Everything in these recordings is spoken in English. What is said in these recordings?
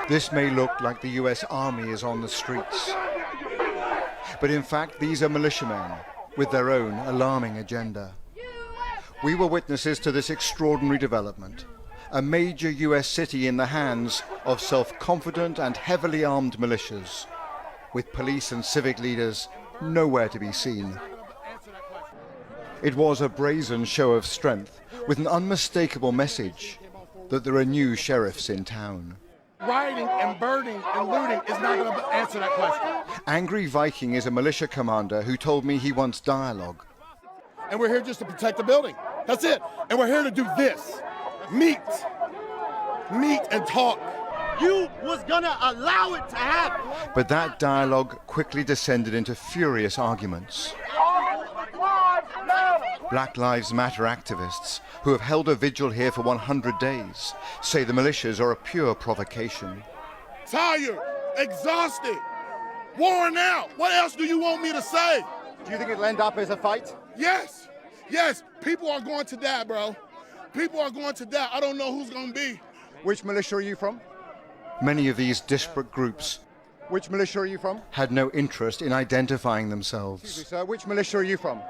This may look like the US Army is on the streets, but in fact these are militiamen with their own alarming agenda. We were witnesses to this extraordinary development, a major US city in the hands of self-confident and heavily armed militias, with police and civic leaders nowhere to be seen. It was a brazen show of strength with an unmistakable message that there are new sheriffs in town. Rioting and burning and looting is not going to answer that question. Angry Viking is a militia commander who told me he wants dialogue. And we're here just to protect the building. That's it. And we're here to do this. Meet and talk. You was gonna allow it to happen. But that dialogue quickly descended into furious arguments. Black Lives Matter activists, who have held a vigil here for 100 days, say the militias are a pure provocation. Tired, exhausted, worn out. What else do you want me to say? Do you think it'll end up as a fight? Yes, yes. People are going to die, bro. People are going to die. I don't know who's going to be. Which militia are you from? Many of these disparate groups Which militia are you from? had no interest in identifying Excuse me, themselves. sir. Which militia are you from?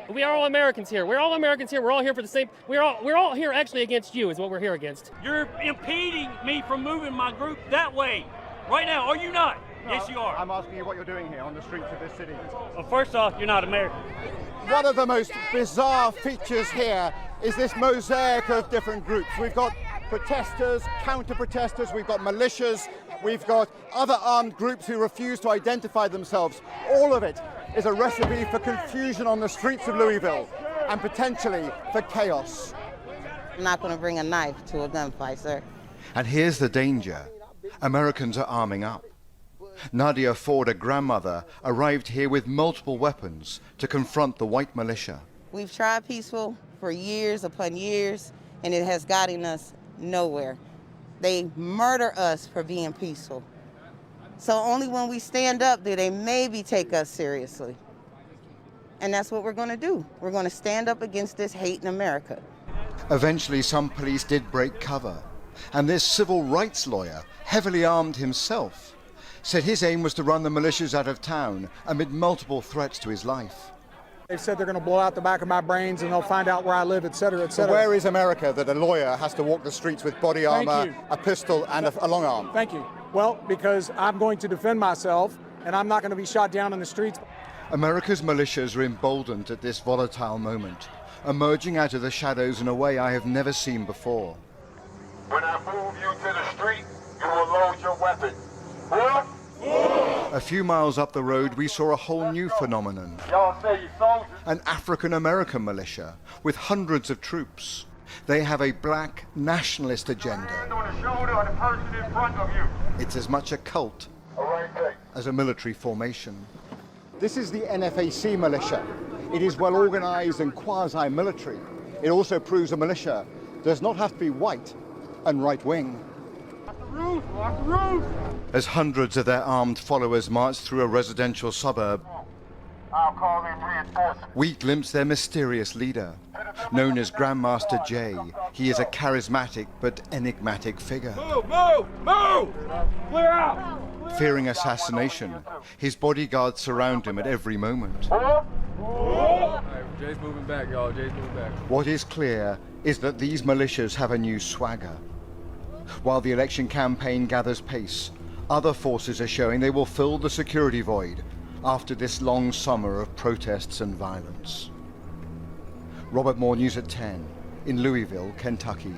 We are all Americans here. We're all Americans here. We're all here for the same. We're all here actually against you. Is what we're here against. You're impeding me from moving my group that way right now, are you not? Yes, you are. I'm asking you what you're doing here on the streets of this city. Well, first off, you're not American. One of the most bizarre features here is this mosaic of different groups. We've got protesters, counter-protesters, we've got militias, we've got other armed groups who refuse to identify themselves. All of it is a recipe for confusion on the streets of Louisville and potentially for chaos. I'm not going to bring a knife to a gunfight, sir. And here's the danger. Americans are arming up. Nadia Ford, a grandmother, arrived here with multiple weapons to confront the white militia. We've tried peaceful for years upon years, and it has gotten us nowhere. They murder us for being peaceful. So only when we stand up do they maybe take us seriously. And that's what we're going to do. We're going to stand up against this hate in America. Eventually, some police did break cover, and this civil rights lawyer, heavily armed himself, said his aim was to run the militias out of town amid multiple threats to his life. They've said they're going to blow out the back of my brains and they'll find out where I live, et cetera, et So cetera. where is America that a lawyer has to walk the streets with body armor, a pistol and a long arm? Thank you. Well, because I'm going to defend myself and I'm not going to be shot down in the streets. America's militias are emboldened at this volatile moment, emerging out of the shadows in a way I have never seen before. When I move you to the street, you will load your weapon. A few miles up the road, we saw a whole new phenomenon. Y'all say you soldiers. An African-American militia with hundreds of troops. They have a black nationalist agenda. Hand on the shoulder of the person in front of you. It's as much a cult All right, thanks. as a military formation. This is the NFAC militia. It is well organized and quasi-military. It also proves a militia does not have to be white and right-wing. As hundreds of their armed followers march through a residential suburb, I'll call in reinforcements. we glimpse their mysterious leader. Known as Grandmaster Jay, he is a charismatic but enigmatic figure. Move! Clear out! Fearing assassination, his bodyguards surround him at every moment. Jay's moving back, y'all. Jay's moving back. What is clear is that these militias have a new swagger. While the election campaign gathers pace, other forces are showing they will fill the security void after this long summer of protests and violence. Robert Moore, News at 10, in Louisville, Kentucky.